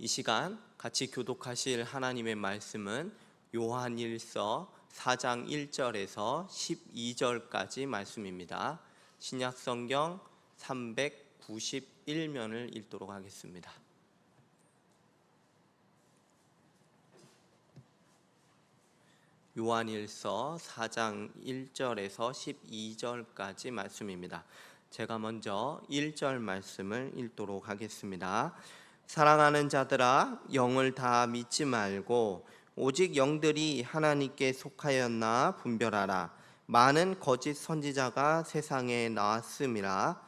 이 시간 같이 교독하실 하나님의 말씀은 요한일서 4장 1절에서 12절까지 말씀입니다. 신약성경 391면을 읽도록 하겠습니다. 요한일서 4장 1절에서 12절까지 말씀입니다. 제가 먼저 1절 말씀을 읽도록 하겠습니다. 사랑하는 자들아, 영을 다 믿지 말고 오직 영들이 하나님께 속하였나 분별하라. 많은 거짓 선지자가 세상에 나왔음이라.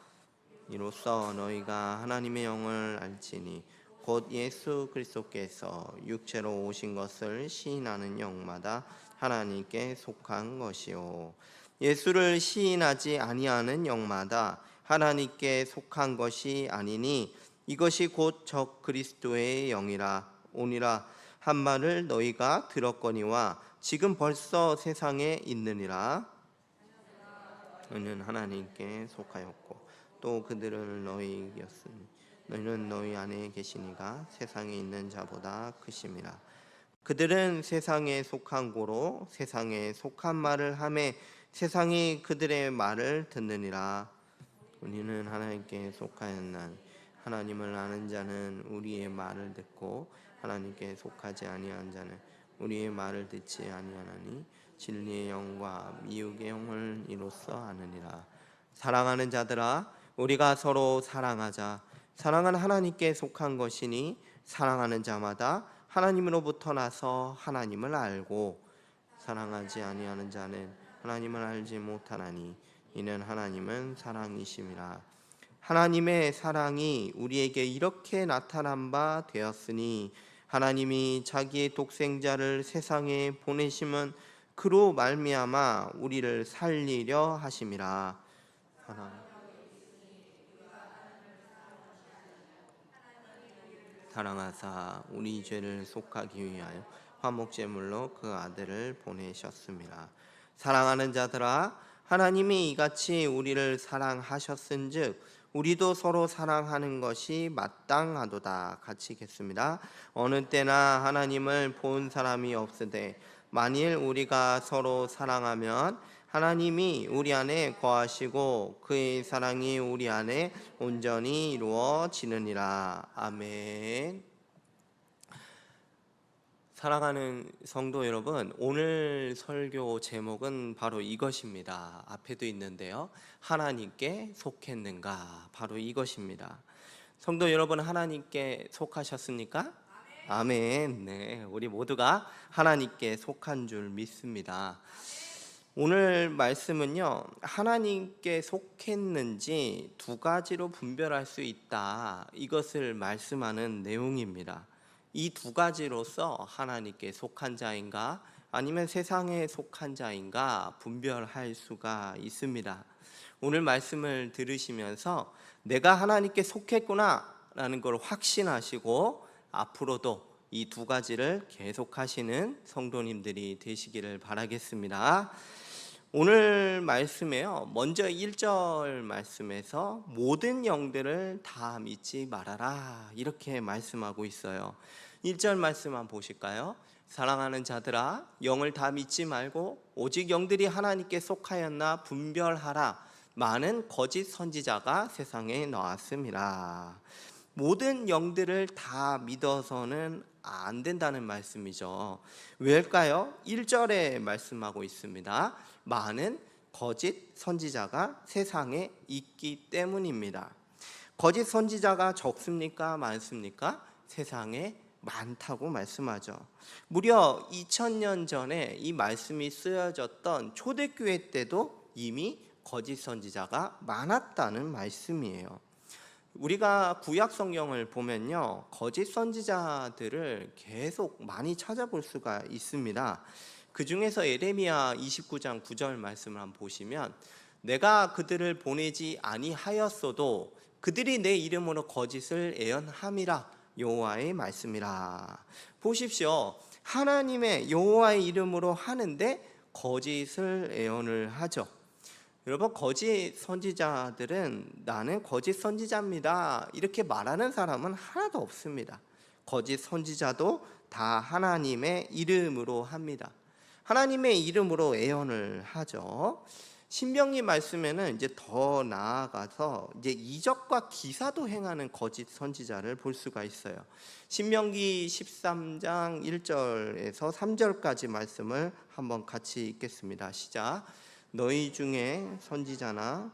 이로써 너희가 하나님의 영을 알지니 곧 예수 그리스도께서 육체로 오신 것을 시인하는 영마다 하나님께 속한 것이요, 예수를 시인하지 아니하는 영마다 하나님께 속한 것이 아니니 이것이 곧 적 그리스도의 영이라 오니라 한 말을 너희가 들었거니와 지금 벌써 세상에 있느니라. 너희는 하나님께 속하였고 또 그들을 너희 이겼으니 너희는 너희 안에 계시니가 세상에 있는 자보다 크심이라. 그들은 세상에 속한 고로 세상에 속한 말을 하매 세상이 그들의 말을 듣느니라. 우리는 하나님께 속하였나니 하나님을 아는 자는 우리의 말을 듣고 하나님께 속하지 아니한 자는 우리의 말을 듣지 아니하나니 진리의 영과 미혹의 영을 이로써 아느니라. 사랑하는 자들아, 우리가 서로 사랑하자. 사랑은 하나님께 속한 것이니 사랑하는 자마다 하나님으로부터 나서 하나님을 알고 사랑하지 아니하는 자는 하나님을 알지 못하나니 이는 하나님은 사랑이심이라. 하나님의 사랑이 우리에게 이렇게 나타난 바 되었으니 하나님이 자기의 독생자를 세상에 보내심은 그로 말미암아 우리를 살리려 하심이라. 사랑하사 우리 죄를 속하기 위하여 화목제물로 그 아들을 보내셨습니다. 사랑하는 자들아, 하나님이 이같이 우리를 사랑하셨은즉 우리도 서로 사랑하는 것이 마땅하도다. 같이 읽겠습니다. 어느 때나 하나님을 본 사람이 없으되 만일 우리가 서로 사랑하면 하나님이 우리 안에 거하시고 그의 사랑이 우리 안에 온전히 이루어지느니라. 아멘. 사랑하는 성도 여러분, 오늘 설교 제목은 바로 이것입니다. 앞에도 있는데요, 하나님께 속했는가? 바로 이것입니다. 성도 여러분, 하나님께 속하셨습니까? 아멘. 네, 우리 모두가 하나님께 속한 줄 믿습니다. 오늘 말씀은요, 하나님께 속했는지 두 가지로 분별할 수 있다, 이것을 말씀하는 내용입니다. 이 두 가지로서 하나님께 속한 자인가 아니면 세상에 속한 자인가 분별할 수가 있습니다. 오늘 말씀을 들으시면서 내가 하나님께 속했구나 라는 걸 확신하시고 앞으로도 이 두 가지를 계속하시는 성도님들이 되시기를 바라겠습니다. 오늘 말씀에요, 먼저 1절 말씀에서 모든 영들을 다 믿지 말아라, 이렇게 말씀하고 있어요. 1절 말씀 한번 보실까요? 사랑하는 자들아, 영을 다 믿지 말고 오직 영들이 하나님께 속하였나 분별하라. 많은 거짓 선지자가 세상에 나왔음이라. 모든 영들을 다 믿어서는 안 된다는 말씀이죠. 왜일까요? 1절에 말씀하고 있습니다. 많은 거짓 선지자가 세상에 있기 때문입니다. 거짓 선지자가 적습니까? 많습니까? 세상에 많다고 말씀하죠. 무려 2000년 전에 이 말씀이 쓰여졌던 초대교회 때도 이미 거짓 선지자가 많았다는 말씀이에요. 우리가 구약 성경을 보면요, 거짓 선지자들을 계속 많이 찾아볼 수가 있습니다. 그 중에서 예레미야 29장 9절 말씀을 한번 보시면, 내가 그들을 보내지 아니하였어도 그들이 내 이름으로 거짓을 예언함이라, 여호와의 말씀이라. 보십시오, 하나님의 여호와의 이름으로 하는데 거짓을 예언을 하죠. 여러분, 거짓 선지자들은 나는 거짓 선지자입니다 이렇게 말하는 사람은 하나도 없습니다. 거짓 선지자도 다 하나님의 이름으로 합니다. 하나님의 이름으로 예언을 하죠. 신명기 말씀에는 이제 더 나아가서 이제 이적과 기사도 행하는 거짓 선지자를 볼 수가 있어요. 신명기 13장 1절에서 3절까지 말씀을 한번 같이 읽겠습니다. 시작. 너희 중에 선지자나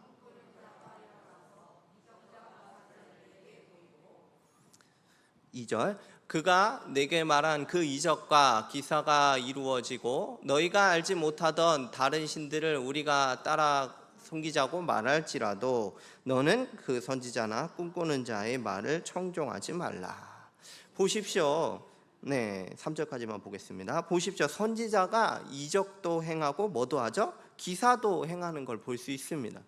2절 그가 내게 말한 그 이적과 기사가 이루어지고 너희가 알지 못하던 다른 신들을 우리가 따라 섬기자고 말할지라도 너는 그 선지자나 꿈꾸는 자의 말을 청종하지 말라. 보십시오. 3절까지만 보겠습니다. 보십시오. 선지자가 이적도 행하고 뭐도 하죠? 기사도 행하는 걸 볼 수 있습니다.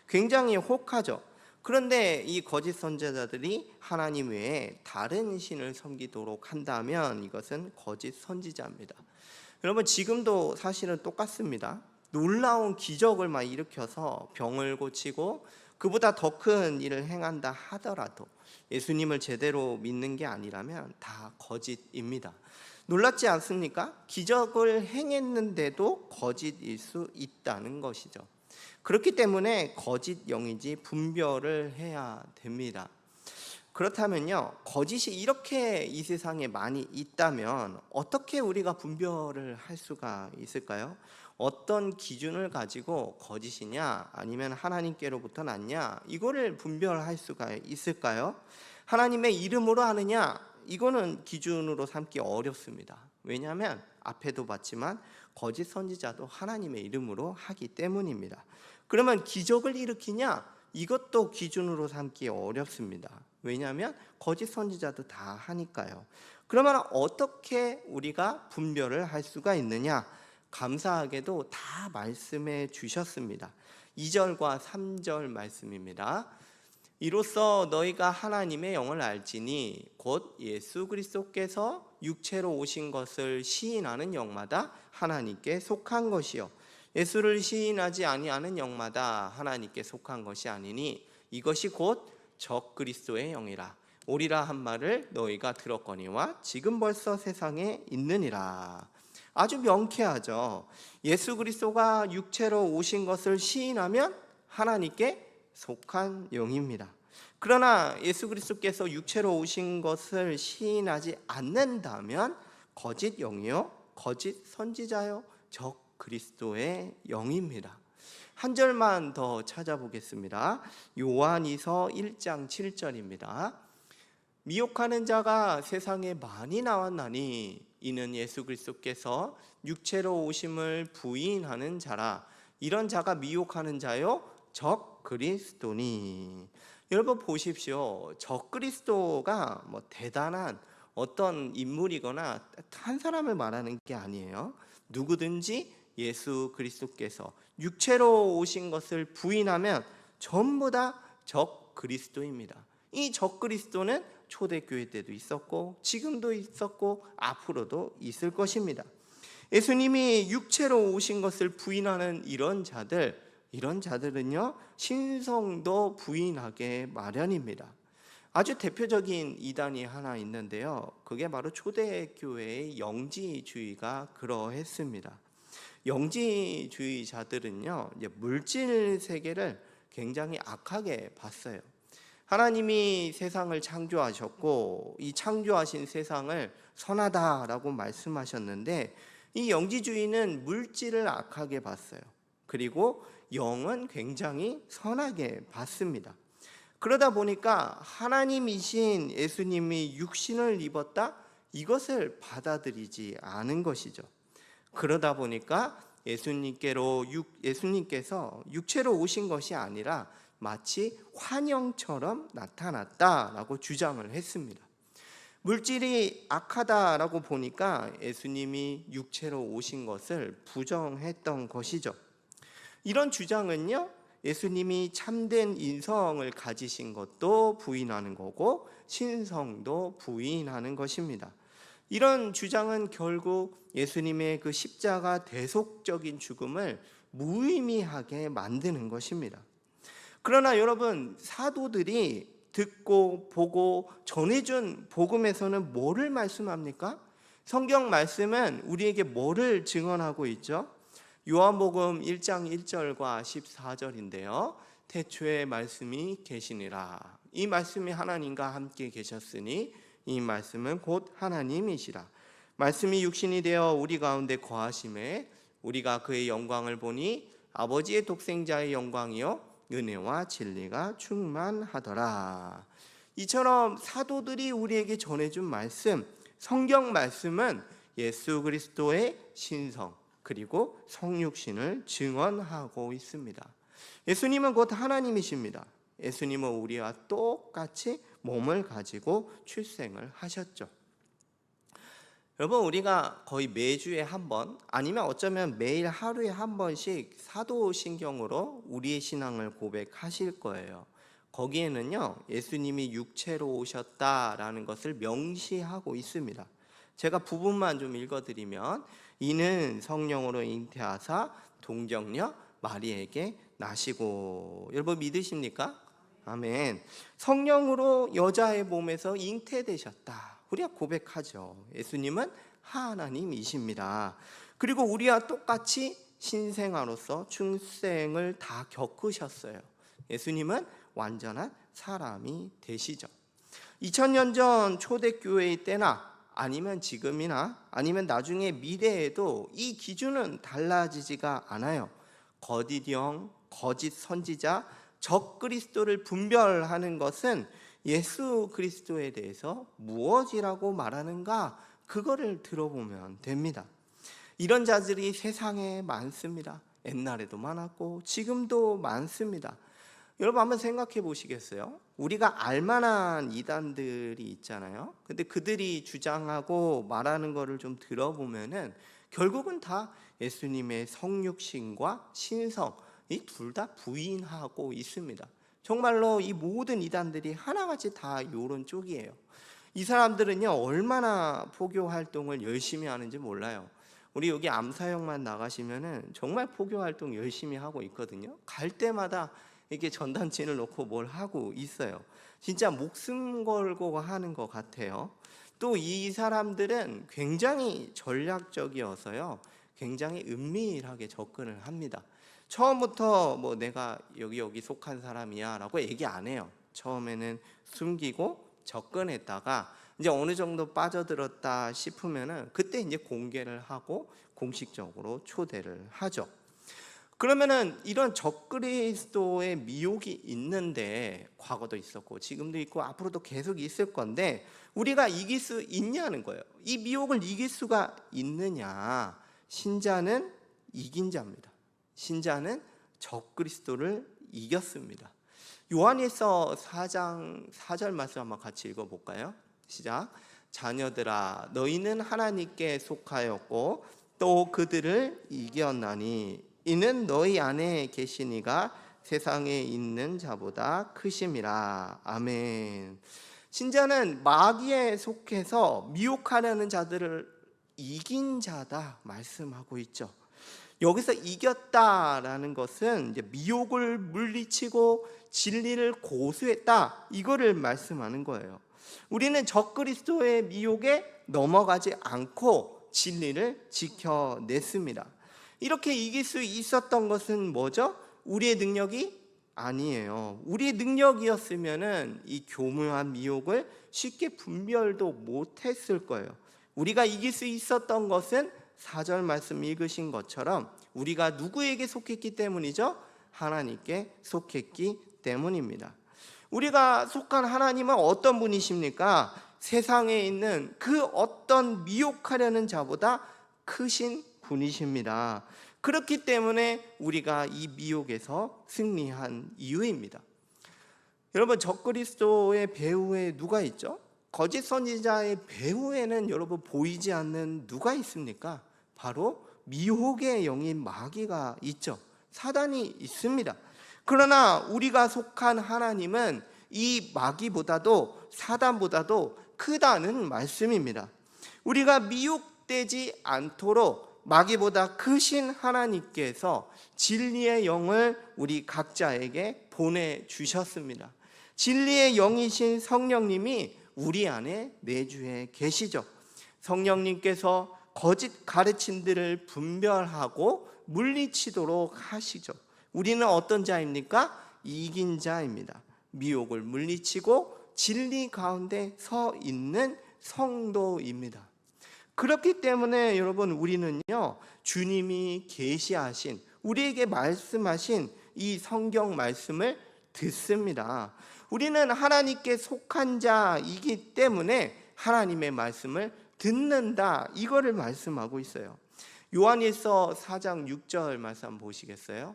굉장히 혹하죠. 그런데 이 거짓 선지자들이 하나님 외에 다른 신을 섬기도록 한다면 이것은 거짓 선지자입니다. 여러분, 지금도 사실은 똑같습니다. 놀라운 기적을 막 일으켜서 병을 고치고 그보다 더 큰 일을 행한다 하더라도 예수님을 제대로 믿는 게 아니라면 다 거짓입니다. 놀랍지 않습니까? 기적을 행했는데도 거짓일 수 있다는 것이죠. 그렇기 때문에 거짓 영인지 분별을 해야 됩니다. 그렇다면요, 거짓이 이렇게 이 세상에 많이 있다면 어떻게 우리가 분별을 할 수가 있을까요? 어떤 기준을 가지고 거짓이냐 아니면 하나님께로부터 났냐 이거를 분별할 수가 있을까요? 하나님의 이름으로 하느냐 이거는 기준으로 삼기 어렵습니다. 왜냐하면 앞에도 봤지만 거짓 선지자도 하나님의 이름으로 하기 때문입니다. 그러면 기적을 일으키냐? 이것도 기준으로 삼기 어렵습니다. 왜냐하면 거짓 선지자도 다 하니까요. 그러면 어떻게 우리가 분별을 할 수가 있느냐? 감사하게도 다 말씀해 주셨습니다. 2절과 3절 말씀입니다. 이로써 너희가 하나님의 영을 알지니 곧 예수 그리스도께서 육체로 오신 것을 시인하는 영마다 하나님께 속한 것이요 예수를 시인하지 아니하는 영마다 하나님께 속한 것이 아니니 이것이 곧 적그리스도의 영이라 오리라 한 말을 너희가 들었거니와 지금 벌써 세상에 있느니라. 아주 명쾌하죠. 예수 그리스도가 육체로 오신 것을 시인하면 하나님께 속한 영입니다. 그러나 예수 그리스도께서 육체로 오신 것을 시인하지 않는다면 거짓 영이요 거짓 선지자요 적 그리스도의 영입니다. 한 절만 더 찾아보겠습니다. 요한이서 1장 7절입니다. 미혹하는 자가 세상에 많이 나왔나니 이는 예수 그리스도께서 육체로 오심을 부인하는 자라 이런 자가 미혹하는 자요 적 그리스도니. 여러분 보십시오. 적 그리스도가 뭐 대단한 어떤 인물이거나 한 사람을 말하는 게 아니에요. 누구든지 예수 그리스도께서 육체로 오신 것을 부인하면 전부 다 적 그리스도입니다. 이 적 그리스도는 초대교회 때도 있었고 지금도 있었고 앞으로도 있을 것입니다. 예수님이 육체로 오신 것을 부인하는 이런 자들은요 신성도 부인하게 마련입니다. 아주 대표적인 이단이 하나 있는데요. 그게 바로 초대교회의 영지주의가 그러했습니다. 영지주의자들은요, 이제 물질 세계를 굉장히 악하게 봤어요. 하나님이 세상을 창조하셨고 이 창조하신 세상을 선하다라고 말씀하셨는데 이 영지주의는 물질을 악하게 봤어요. 그리고 영은 굉장히 선하게 봤습니다. 그러다 보니까 하나님이신 예수님이 육신을 입었다? 이것을 받아들이지 않은 것이죠. 그러다 보니까 예수님께서 육체로 오신 것이 아니라 마치 환영처럼 나타났다라고 주장을 했습니다. 물질이 악하다라고 보니까 예수님이 육체로 오신 것을 부정했던 것이죠. 이런 주장은요, 예수님이 참된 인성을 가지신 것도 부인하는 거고 신성도 부인하는 것입니다. 이런 주장은 결국 예수님의 그 십자가 대속적인 죽음을 무의미하게 만드는 것입니다. 그러나 여러분, 사도들이 듣고 보고 전해준 복음에서는 뭐를 말씀합니까? 성경 말씀은 우리에게 뭐를 증언하고 있죠? 요한복음 1장 1절과 14절인데요. 태초에 말씀이 계시니라. 이 말씀이 하나님과 함께 계셨으니 이 말씀은 곧 하나님이시라. 말씀이 육신이 되어 우리 가운데 거하심에 우리가 그의 영광을 보니 아버지의 독생자의 영광이요 은혜와 진리가 충만하더라. 이처럼 사도들이 우리에게 전해준 말씀, 성경 말씀은 예수 그리스도의 신성 그리고 성육신을 증언하고 있습니다. 예수님은 곧 하나님이십니다. 예수님은 우리와 똑같이 몸을 가지고 출생을 하셨죠. 여러분, 우리가 거의 매주에 한 번, 아니면 어쩌면 매일 하루에 한 번씩 사도신경으로 우리의 신앙을 고백하실 거예요. 거기에는요, 예수님이 육체로 오셨다라는 것을 명시하고 있습니다. 제가 부분만 좀 읽어드리면, 이는 성령으로 잉태하사 동정녀 마리에게 나시고. 여러분 믿으십니까? 아멘. 성령으로 여자의 몸에서 잉태되셨다. 우리가 고백하죠. 예수님은 하나님이십니다. 그리고 우리와 똑같이 신생아로서 출생을 다 겪으셨어요. 예수님은 완전한 사람이 되시죠. 2000년 전 초대교회의 때나 아니면 지금이나 아니면 나중에 미래에도 이 기준은 달라지지가 않아요. 거짓 영, 거짓 선지자, 적 그리스도를 분별하는 것은 예수 그리스도에 대해서 무엇이라고 말하는가, 그거를 들어보면 됩니다. 이런 자들이 세상에 많습니다. 옛날에도 많았고 지금도 많습니다. 여러분 한번 생각해 보시겠어요? 우리가 알만한 이단들이 있잖아요. 근데 그들이 주장하고 말하는 거를 좀 들어보면은 결국은 다 예수님의 성육신과 신성, 이 둘 다 부인하고 있습니다. 정말로 이 모든 이단들이 하나같이 다 이런 쪽이에요. 이 사람들은요, 얼마나 포교 활동을 열심히 하는지 몰라요. 우리 여기 암사역만 나가시면은 정말 포교 활동 열심히 하고 있거든요. 갈 때마다 이렇게 전단지를 놓고 뭘 하고 있어요. 진짜 목숨 걸고 하는 것 같아요. 또 이 사람들은 굉장히 전략적이어서요, 굉장히 은밀하게 접근을 합니다. 처음부터 뭐 내가 여기 속한 사람이야 라고 얘기 안 해요. 처음에는 숨기고 접근했다가 이제 어느 정도 빠져들었다 싶으면은 그때 이제 공개를 하고 공식적으로 초대를 하죠. 그러면은 이런 적그리스도의 미혹이 있는데, 과거도 있었고 지금도 있고 앞으로도 계속 있을 건데 우리가 이길 수 있냐는 거예요. 이 미혹을 이길 수가 있느냐? 신자는 이긴 자입니다. 신자는 적그리스도를 이겼습니다. 요한일서 4장 4절 말씀 한번 같이 읽어볼까요? 시작. 자녀들아, 너희는 하나님께 속하였고 또 그들을 이겼나니 이는 너희 안에 계신 이가 세상에 있는 자보다 크심이라. 아멘. 신자는 마귀에 속해서 미혹하려는 자들을 이긴 자다 말씀하고 있죠. 여기서 이겼다라는 것은 이제 미혹을 물리치고 진리를 고수했다, 이거를 말씀하는 거예요. 우리는 적그리스도의 미혹에 넘어가지 않고 진리를 지켜냈습니다. 이렇게 이길 수 있었던 것은 뭐죠? 우리의 능력이 아니에요. 우리의 능력이었으면은 이 교묘한 미혹을 쉽게 분별도 못했을 거예요. 우리가 이길 수 있었던 것은 4절 말씀 읽으신 것처럼 우리가 누구에게 속했기 때문이죠? 하나님께 속했기 때문입니다. 우리가 속한 하나님은 어떤 분이십니까? 세상에 있는 그 어떤 미혹하려는 자보다 크신 분이십니다. 그렇기 때문에 우리가 이 미혹에서 승리한 이유입니다. 여러분, 적그리스도의 배후에 누가 있죠? 거짓 선지자의 배후에는 여러분 보이지 않는 누가 있습니까? 바로 미혹의 영인 마귀가 있죠. 사단이 있습니다. 그러나 우리가 속한 하나님은 이 마귀보다도 사단보다도 크다는 말씀입니다. 우리가 미혹되지 않도록 마귀보다 크신 하나님께서 진리의 영을 우리 각자에게 보내주셨습니다. 진리의 영이신 성령님이 우리 안에 내주해 계시죠. 성령님께서 거짓 가르침들을 분별하고 물리치도록 하시죠. 우리는 어떤 자입니까? 이긴 자입니다. 미혹을 물리치고 진리 가운데 서 있는 성도입니다. 그렇기 때문에 여러분, 우리는요, 주님이 계시하신, 우리에게 말씀하신 이 성경 말씀을 듣습니다. 우리는 하나님께 속한 자이기 때문에 하나님의 말씀을 듣는다, 이거를 말씀하고 있어요. 요한일서 4장 6절 말씀 한번 보시겠어요?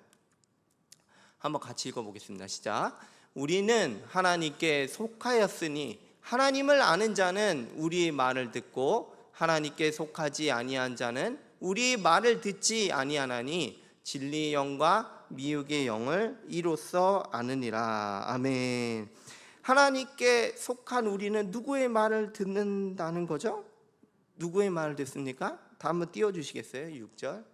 한번 같이 읽어보겠습니다. 시작. 우리는 하나님께 속하였으니 하나님을 아는 자는 우리의 말을 듣고 하나님께 속하지 아니한 자는 우리의 말을 듣지 아니하나니 진리의 영과 미혹의 영을 이로써 아느니라. 아멘. 하나님께 속한 우리는 누구의 말을 듣는다는 거죠? 누구의 말을 듣습니까? 다 한번 띄워주시겠어요? 6절.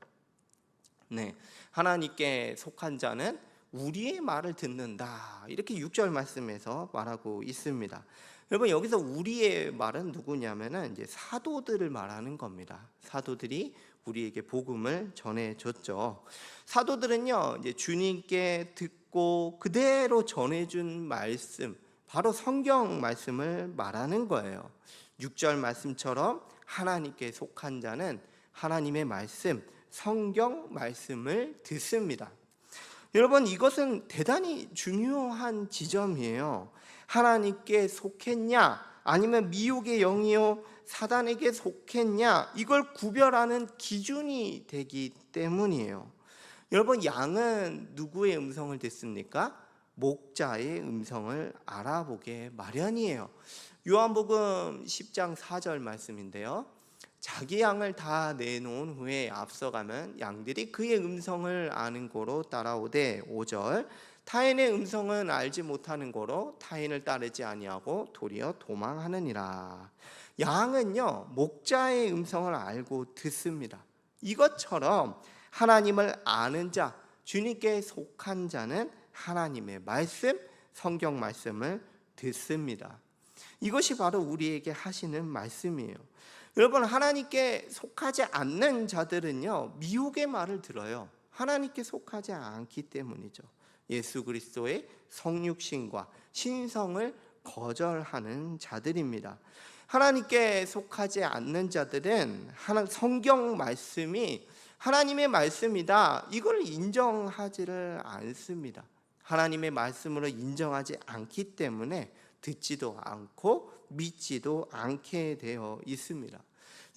네, 하나님께 속한 자는 우리의 말을 듣는다, 이렇게 6절 말씀에서 말하고 있습니다. 여러분, 여기서 우리의 말은 누구냐면은 이제 사도들을 말하는 겁니다. 사도들이 우리에게 복음을 전해줬죠. 사도들은요, 이제 주님께 듣고 그대로 전해준 말씀, 바로 성경 말씀을 말하는 거예요. 6절 말씀처럼 하나님께 속한 자는 하나님의 말씀, 성경 말씀을 듣습니다. 여러분, 이것은 대단히 중요한 지점이에요. 하나님께 속했냐, 아니면 미혹의 영이요 사단에게 속했냐, 이걸 구별하는 기준이 되기 때문이에요. 여러분, 양은 누구의 음성을 듣습니까? 목자의 음성을 알아보게 마련이에요. 요한복음 10장 4절 말씀인데요, 자기 양을 다 내놓은 후에 앞서가면 양들이 그의 음성을 아는 고로 따라오되, 5절, 타인의 음성은 알지 못하는 고로 타인을 따르지 아니하고 도리어 도망하느니라. 양은요, 목자의 음성을 알고 듣습니다. 이것처럼 하나님을 아는 자, 주님께 속한 자는 하나님의 말씀, 성경 말씀을 듣습니다. 이것이 바로 우리에게 하시는 말씀이에요. 여러분, 하나님께 속하지 않는 자들은요, 미혹의 말을 들어요. 하나님께 속하지 않기 때문이죠. 예수 그리스도의 성육신과 신성을 거절하는 자들입니다. 하나님께 속하지 않는 자들은 성경 말씀이 하나님의 말씀이다, 이걸 인정하지를 않습니다. 하나님의 말씀으로 인정하지 않기 때문에 듣지도 않고 믿지도 않게 되어 있습니다.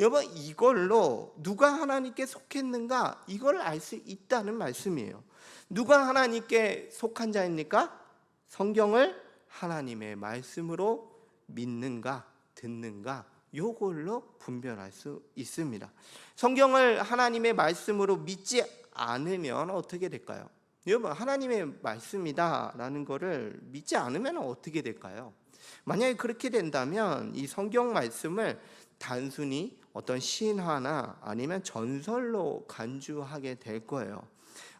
여러분, 이걸로 누가 하나님께 속했는가, 이걸 알 수 있다는 말씀이에요. 누가 하나님께 속한 자입니까? 성경을 하나님의 말씀으로 믿는가 듣는가, 이걸로 분별할 수 있습니다. 성경을 하나님의 말씀으로 믿지 않으면 어떻게 될까요? 여러분, 하나님의 말씀이다라는 것을 믿지 않으면 어떻게 될까요? 만약에 그렇게 된다면 이 성경 말씀을 단순히 어떤 신화나 아니면 전설로 간주하게 될 거예요.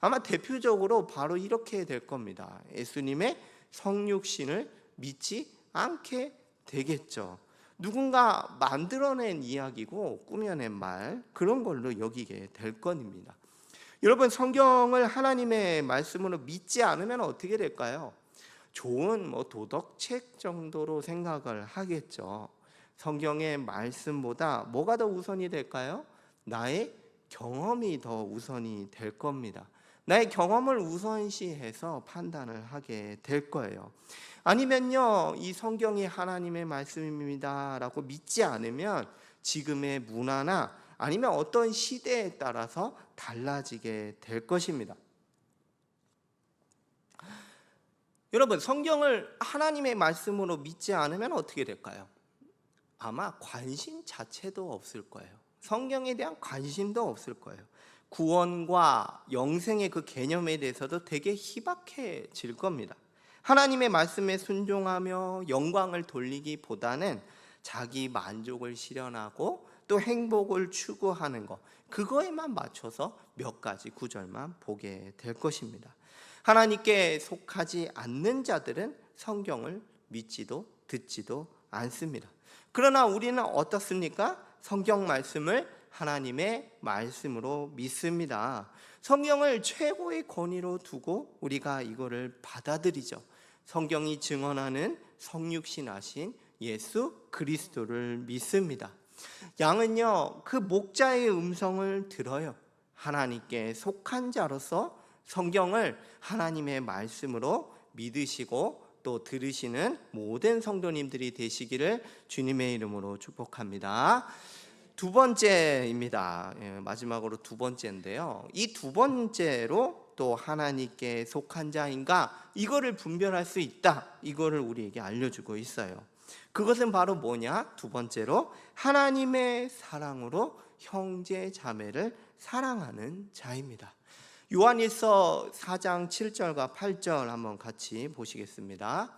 아마 대표적으로 바로 이렇게 될 겁니다. 예수님의 성육신을 믿지 않게 되겠죠. 누군가 만들어낸 이야기고 꾸며낸 말, 그런 걸로 여기게 될 겁니다. 여러분, 성경을 하나님의 말씀으로 믿지 않으면 어떻게 될까요? 좋은 도덕책 정도로 생각을 하겠죠. 성경의 말씀보다 뭐가 더 우선이 될까요? 나의 경험이 더 우선이 될 겁니다. 나의 경험을 우선시해서 판단을 하게 될 거예요. 아니면요, 이 성경이 하나님의 말씀입니다 라고 믿지 않으면 지금의 문화나 아니면 어떤 시대에 따라서 달라지게 될 것입니다. 여러분, 성경을 하나님의 말씀으로 믿지 않으면 어떻게 될까요? 아마 관심 자체도 없을 거예요. 성경에 대한 관심도 없을 거예요. 구원과 영생의 그 개념에 대해서도 되게 희박해질 겁니다. 하나님의 말씀에 순종하며 영광을 돌리기보다는 자기 만족을 실현하고 또 행복을 추구하는 것, 그거에만 맞춰서 몇 가지 구절만 보게 될 것입니다. 하나님께 속하지 않는 자들은 성경을 믿지도 듣지도 않습니다. 그러나 우리는 어떻습니까? 성경 말씀을 하나님의 말씀으로 믿습니다. 성경을 최고의 권위로 두고 우리가 이거를 받아들이죠. 성경이 증언하는 성육신하신 예수 그리스도를 믿습니다. 양은요, 그 목자의 음성을 들어요. 하나님께 속한 자로서 성경을 하나님의 말씀으로 믿으시고 또 들으시는 모든 성도님들이 되시기를 주님의 이름으로 축복합니다. 두 번째입니다. 마지막으로 두 번째인데요. 이 두 번째로 또 하나님께 속한 자인가 이거를 분별할 수 있다. 이거를 우리에게 알려주고 있어요. 그것은 바로 뭐냐? 두 번째로 하나님의 사랑으로 형제 자매를 사랑하는 자입니다. 요한일서 4장 7절과 8절 한번 같이 보시겠습니다.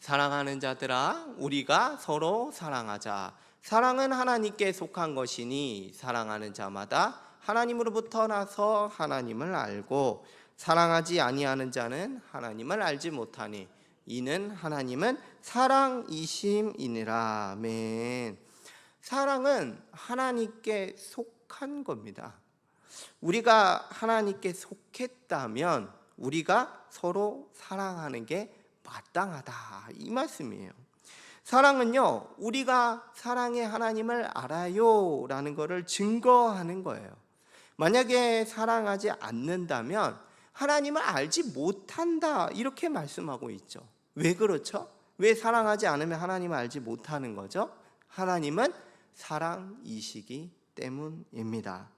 사랑하는 자들아, 우리가 서로 사랑하자. 사랑은 하나님께 속한 것이니 사랑하는 자마다 하나님으로부터 나서 하나님을 알고 사랑하지 아니하는 자는 하나님을 알지 못하니 이는 하나님은 사랑이심이니라. 아멘. 사랑은 하나님께 속한 겁니다. 우리가 하나님께 속했다면 우리가 서로 사랑하는 게 마땅하다, 이 말씀이에요. 사랑은요, 우리가 사랑의 하나님을 알아요 라는 것을 증거하는 거예요. 만약에 사랑하지 않는다면 하나님을 알지 못한다, 이렇게 말씀하고 있죠. 왜 그렇죠? 왜 사랑하지 않으면 하나님을 알지 못하는 거죠? 하나님은 사랑이시기 때문입니다.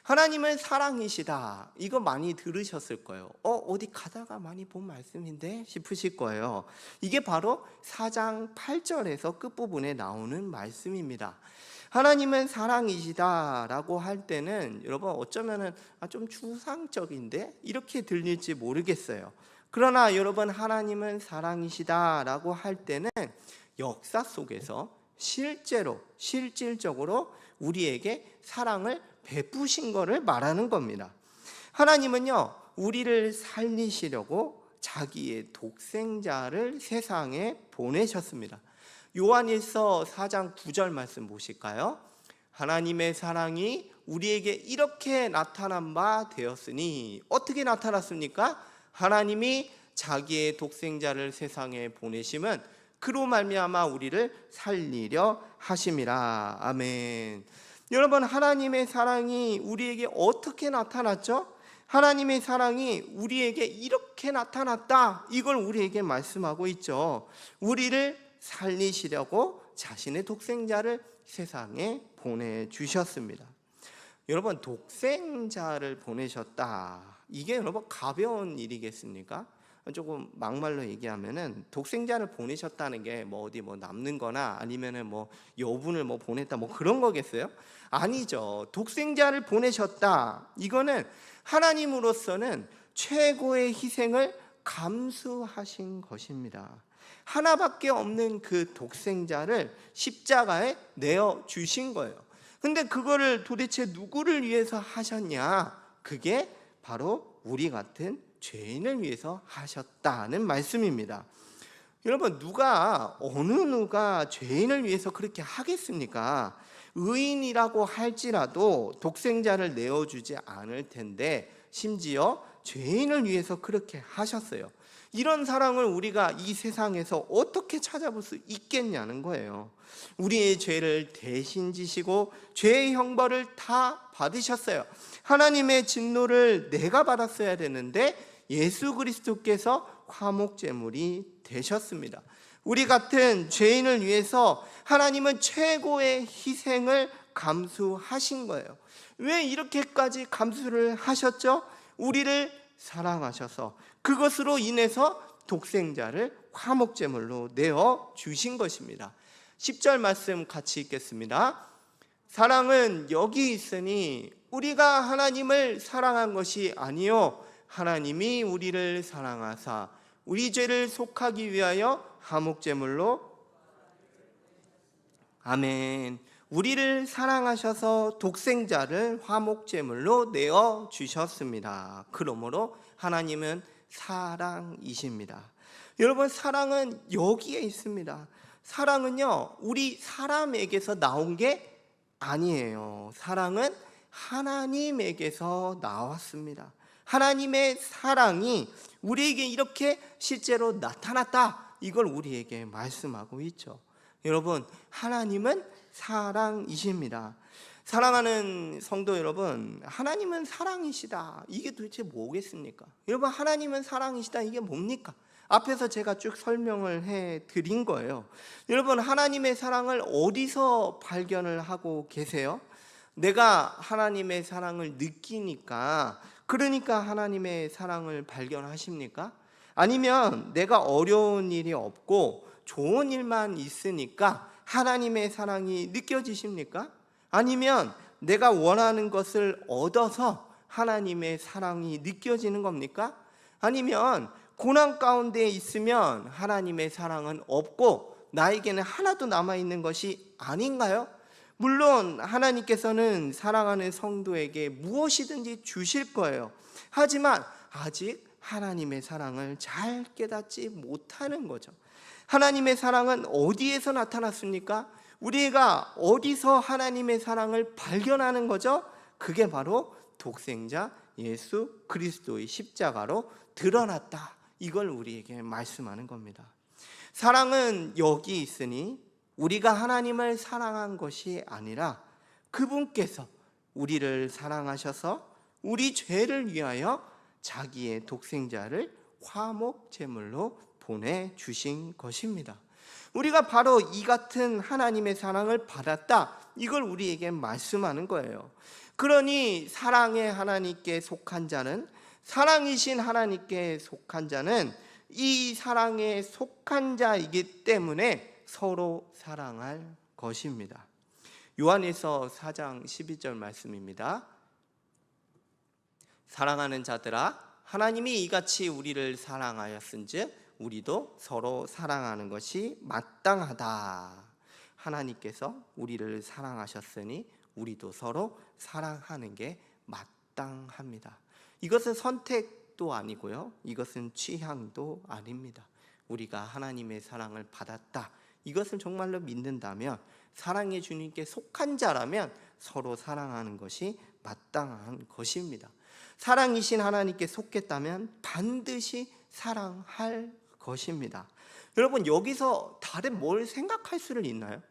하나님은 사랑이시다. 이거 많이 들으셨을 거예요. 어디 가다가 많이 본 말씀인데 싶으실 거예요. 이게 바로 4장 8절에서 끝부분에 나오는 말씀입니다. 하나님은 사랑이시다라고 할 때는 여러분 어쩌면은 좀 추상적인데 이렇게 들릴지 모르겠어요. 그러나 여러분, 하나님은 사랑이시다라고 할 때는 역사 속에서 실질적으로 우리에게 사랑을 베푸신 것을 말하는 겁니다. 하나님은요, 우리를 살리시려고 자기의 독생자를 세상에 보내셨습니다. 요한일서 4장 9절 말씀 보실까요? 하나님의 사랑이 우리에게 이렇게 나타난 바 되었으니, 어떻게 나타났습니까? 하나님이 자기의 독생자를 세상에 보내심은 그로 말미암아 우리를 살리려 하심이라. 아멘. 여러분, 하나님의 사랑이 우리에게 어떻게 나타났죠? 하나님의 사랑이 우리에게 이렇게 나타났다, 이걸 우리에게 말씀하고 있죠. 우리를 살리시려고 자신의 독생자를 세상에 보내주셨습니다. 여러분, 독생자를 보내셨다, 이게 여러분 가벼운 일이겠습니까? 조금 막말로 얘기하면은 독생자를 보내셨다는 게 어디 남는 거나 아니면은 여분을 보냈다 그런 거겠어요? 아니죠. 독생자를 보내셨다, 이거는 하나님으로서는 최고의 희생을 감수하신 것입니다. 하나밖에 없는 그 독생자를 십자가에 내어 주신 거예요. 근데 그거를 도대체 누구를 위해서 하셨냐? 그게 바로 우리 같은 죄인을 위해서 하셨다는 말씀입니다. 여러분, 어느 누가 죄인을 위해서 그렇게 하겠습니까? 의인이라고 할지라도 독생자를 내어주지 않을 텐데 심지어 죄인을 위해서 그렇게 하셨어요. 이런 사랑을 우리가 이 세상에서 어떻게 찾아볼 수 있겠냐는 거예요. 우리의 죄를 대신 지시고 죄의 형벌을 다 받으셨어요. 하나님의 진노를 내가 받았어야 되는데 예수 그리스도께서 화목제물이 되셨습니다. 우리 같은 죄인을 위해서 하나님은 최고의 희생을 감수하신 거예요. 왜 이렇게까지 감수를 하셨죠? 우리를 사랑하셔서 그것으로 인해서 독생자를 화목제물로 내어 주신 것입니다. 10절 말씀 같이 읽겠습니다. 사랑은 여기 있으니 우리가 하나님을 사랑한 것이 아니요 하나님이 우리를 사랑하사 우리 죄를 속하기 위하여 화목제물로, 아멘, 우리를 사랑하셔서 독생자를 화목제물로 내어 주셨습니다. 그러므로 하나님은 사랑이십니다. 여러분, 사랑은 여기에 있습니다. 사랑은요, 우리 사람에게서 나온 게 아니에요. 사랑은 하나님에게서 나왔습니다. 하나님의 사랑이 우리에게 이렇게 실제로 나타났다, 이걸 우리에게 말씀하고 있죠. 여러분, 하나님은 사랑이십니다. 사랑하는 성도 여러분, 하나님은 사랑이시다, 이게 도대체 뭐겠습니까? 여러분, 하나님은 사랑이시다, 이게 뭡니까? 앞에서 제가 쭉 설명을 해 드린 거예요. 여러분, 하나님의 사랑을 어디서 발견을 하고 계세요? 내가 하나님의 사랑을 느끼니까, 그러니까 하나님의 사랑을 발견하십니까? 아니면 내가 어려운 일이 없고 좋은 일만 있으니까 하나님의 사랑이 느껴지십니까? 아니면 내가 원하는 것을 얻어서 하나님의 사랑이 느껴지는 겁니까? 아니면 고난 가운데 있으면 하나님의 사랑은 없고 나에게는 하나도 남아있는 것이 아닌가요? 물론 하나님께서는 사랑하는 성도에게 무엇이든지 주실 거예요. 하지만 아직 하나님의 사랑을 잘 깨닫지 못하는 거죠. 하나님의 사랑은 어디에서 나타났습니까? 우리가 어디서 하나님의 사랑을 발견하는 거죠? 그게 바로 독생자 예수 그리스도의 십자가로 드러났다, 이걸 우리에게 말씀하는 겁니다. 사랑은 여기 있으니 우리가 하나님을 사랑한 것이 아니라 그분께서 우리를 사랑하셔서 우리 죄를 위하여 자기의 독생자를 화목 제물로 보내주신 것입니다. 우리가 바로 이 같은 하나님의 사랑을 받았다, 이걸 우리에게 말씀하는 거예요. 그러니 사랑의 하나님께 속한 자는, 사랑이신 하나님께 속한 자는 이 사랑에 속한 자이기 때문에 서로 사랑할 것입니다. 요한에서 4장 12절 말씀입니다. 사랑하는 자들아, 하나님이 이같이 우리를 사랑하였은즉 우리도 서로 사랑하는 것이 마땅하다. 하나님께서 우리를 사랑하셨으니 우리도 서로 사랑하는 게 마땅합니다. 이것은 선택도 아니고요, 이것은 취향도 아닙니다. 우리가 하나님의 사랑을 받았다, 이것을 정말로 믿는다면, 사랑의 주님께 속한 자라면 서로 사랑하는 것이 마땅한 것입니다. 사랑이신 하나님께 속했다면 반드시 사랑할 것입니다. 여러분, 여기서 다른 뭘 생각할 수는 있나요?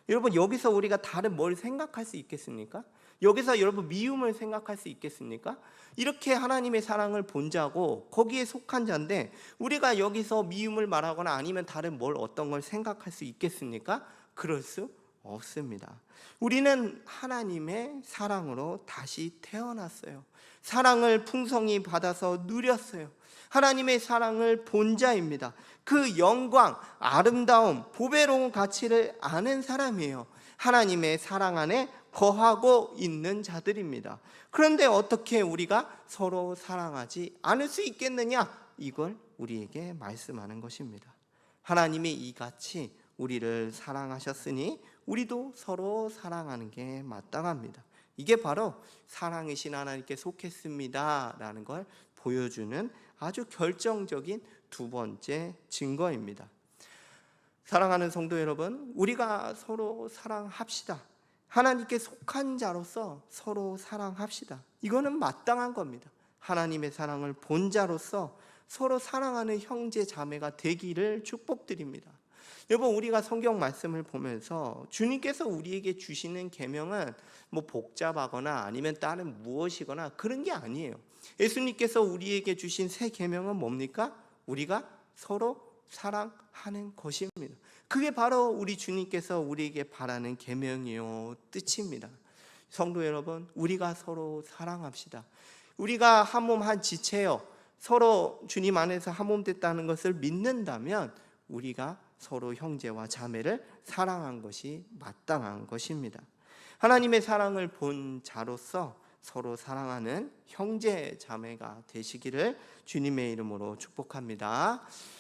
여러분, 여기서 우리가 다른 뭘 생각할 수 있겠습니까? 여기서 여러분 미움을 생각할 수 있겠습니까? 이렇게 하나님의 사랑을 본 자고 거기에 속한 자인데 우리가 여기서 미움을 말하거나 아니면 다른 뭘 어떤 걸 생각할 수 있겠습니까? 그럴 수 없습니다. 우리는 하나님의 사랑으로 다시 태어났어요. 사랑을 풍성히 받아서 누렸어요. 하나님의 사랑을 본 자입니다. 그 영광, 아름다움, 보배로운 가치를 아는 사람이에요. 하나님의 사랑 안에 거하고 있는 자들입니다. 그런데 어떻게 우리가 서로 사랑하지 않을 수 있겠느냐? 이걸 우리에게 말씀하는 것입니다. 하나님이 이같이 우리를 사랑하셨으니 우리도 서로 사랑하는 게 마땅합니다. 이게 바로 사랑이신 하나님께 속했습니다 라는 걸 보여주는 아주 결정적인 두 번째 증거입니다. 사랑하는 성도 여러분, 우리가 서로 사랑합시다. 하나님께 속한 자로서 서로 사랑합시다. 이거는 마땅한 겁니다. 하나님의 사랑을 본 자로서 서로 사랑하는 형제 자매가 되기를 축복드립니다. 여러분, 우리가 성경 말씀을 보면서 주님께서 우리에게 주시는 계명은 뭐 복잡하거나 아니면 다른 무엇이거나 그런 게 아니에요. 예수님께서 우리에게 주신 새 계명은 뭡니까? 우리가 서로 사랑하는 것입니다. 그게 바로 우리 주님께서 우리에게 바라는 계명이요 뜻입니다. 성도 여러분, 우리가 서로 사랑합시다. 우리가 한 몸 한 지체요, 서로 주님 안에서 한 몸 됐다는 것을 믿는다면 우리가 서로 형제와 자매를 사랑한 것이 마땅한 것입니다. 하나님의 사랑을 본 자로서 서로 사랑하는 형제 자매가 되시기를 주님의 이름으로 축복합니다.